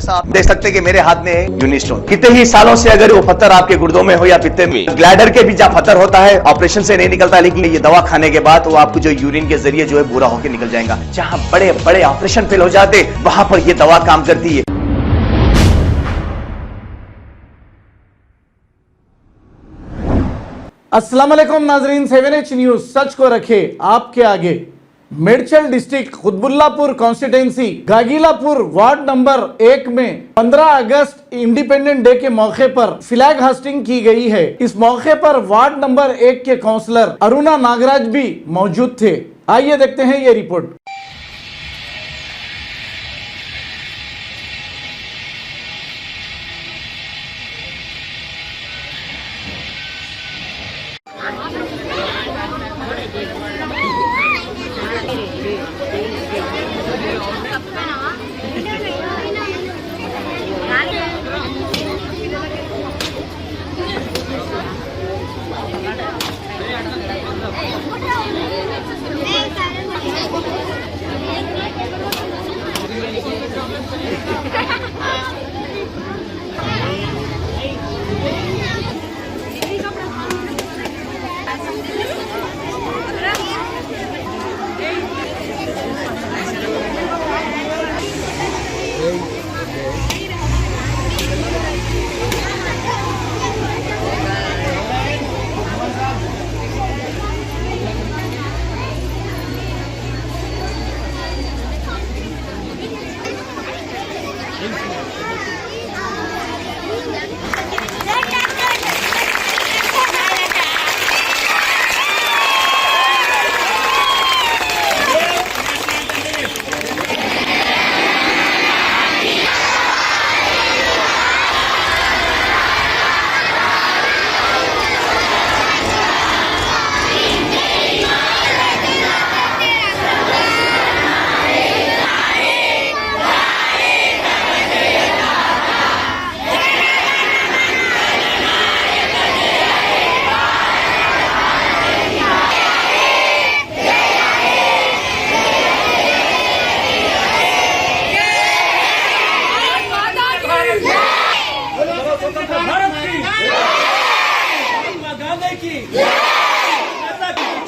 जैसा आप देख सकते हैं कि मेरे हाथ में यूनिस्टोन, कितने ही सालों से अगर वो पत्थर आपके गुर्दों में हो या पित्ते में, ग्लैडर के भी जहाँ पत्थर होता है ऑपरेशन से नहीं निकलता, लेकिन ये दवा खाने के बाद वो आपको जो यूरिन के जरिए जो है पूरा होकर निकल जाएगा। जहाँ बड़े बड़े ऑपरेशन फेल हो जाते वहां पर ये दवा काम करती है। अस्सलाम वालेकुम नाजरीन, 7H न्यूज सच को रखे आपके आगे। Medchal district Quthbullapur constituency Gagillapur ward number 1 में 15 अगस्त इंडिपेंडेंट डे के मौके पर फ्लैग होस्टिंग की गई है। इस मौके पर वार्ड नंबर 1 के काउंसलर अरुणा नागराज भी मौजूद थे। आइए देखते हैं ये रिपोर्ट।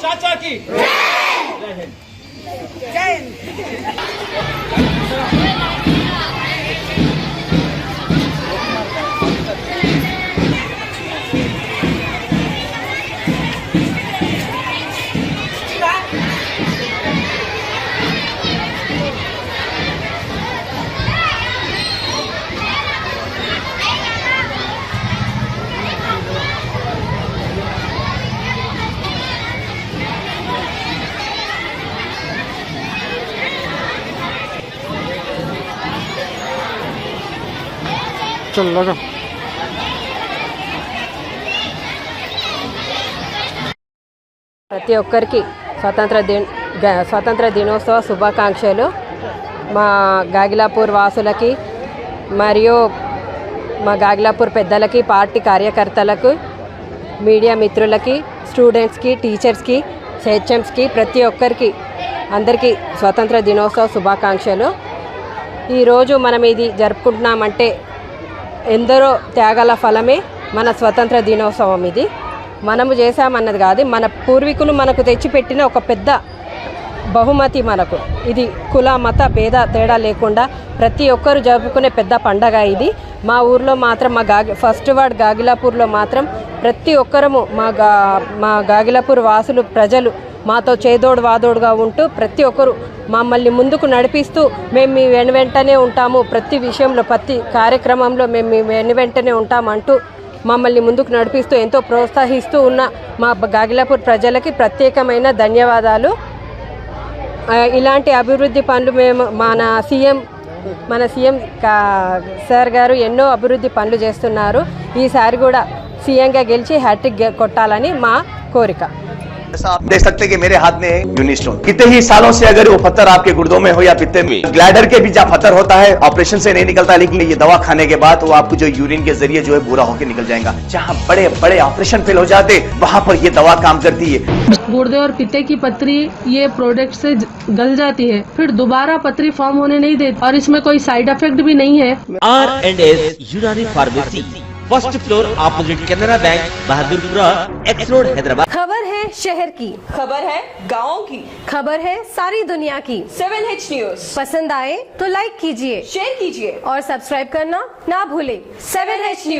चाचा की जय हिंद। चल लगा। ప్రతి ఒక్కరికి స్వతంత్ర దినోత్సవ శుభాకాంక్షలు। మా గాగిలాపూర్ వాసులకి మరియు మా గాగిలాపూర్ పెద్దలకి, పార్టీ కార్యకర్తలకు, మీడియా మిత్రులకి, స్టూడెంట్స్కి, టీచర్స్కి, హెచ్ఎంస్కి, ప్రతి ఒక్కరికి అందరికీ స్వతంత్ర దినోత్సవ శుభాకాంక్షలు। ఈరోజు మనం ఇది జరుపుకుంటున్నామంటే ఎందరో త్యాగాల ఫలమే మన స్వతంత్ర దినోత్సవం। ఇది మనము చేశామన్నది కాదు, మన పూర్వీకులు మనకు తెచ్చిపెట్టిన ఒక పెద్ద బహుమతి మనకు। ఇది కుల మత భేద తేడా లేకుండా ప్రతి ఒక్కరు జరుపుకునే పెద్ద పండగ ఇది। మా ఊర్లో మాత్రం ఫస్ట్ వార్డ్ గాగిలాపూర్లో మాత్రం ప్రతి ఒక్కరము మా గాగిలాపూర్ వాసులు ప్రజలు మాతో చేదోడు వాదోడుగా ఉంటూ ప్రతి ఒక్కరు మమ్మల్ని ముందుకు నడిపిస్తూ మేము మీ వెనువెంటనే ఉంటాము, ప్రతి విషయంలో ప్రతి కార్యక్రమంలో మేము మీ వెనువెంటనే ఉంటామంటూ మమ్మల్ని ముందుకు నడిపిస్తూ ఎంతో ప్రోత్సహిస్తూ ఉన్న మా గాగిలాపూర్ ప్రజలకి ప్రత్యేకమైన ధన్యవాదాలు। ఇలాంటి అభివృద్ధి పనులు మేము మన సీఎం సార్ గారు ఎన్నో అభివృద్ధి పనులు చేస్తున్నారు। ఈసారి కూడా సీఎంగా గెలిచి హ్యాట్రిక్ కొట్టాలని మా కోరిక। जैसा आप देख सकते हैं कि मेरे हाथ में यूनिस्टोन, कितने ही सालों से अगर वो पत्थर आपके गुर्दों में हो या पित्ते में, ग्लैडर के भी जहाँ पत्थर होता है ऑपरेशन से नहीं निकलता, लेकिन ये दवा खाने के बाद वो आपको जो यूरिन के जरिए जो है पूरा होकर निकल जाएगा। जहाँ बड़े बड़े ऑपरेशन फेल हो जाते वहां पर ये दवा काम करती है। गुर्दे और पित्ते की पथरी ये प्रोडक्ट से गल जाती है, फिर दोबारा पथरी फॉर्म होने नहीं देती और इसमें कोई साइड इफेक्ट भी नहीं है। R&S यूनानी pharmacy, first floor opposite Canara bank, Bahadurpura, x road, Hyderabad. खबर है शहर की, खबर है गाँव की, खबर है सारी दुनिया की। 7H न्यूज पसंद आए तो लाइक कीजिए, शेयर कीजिए और सब्सक्राइब करना ना भूले। 7H news.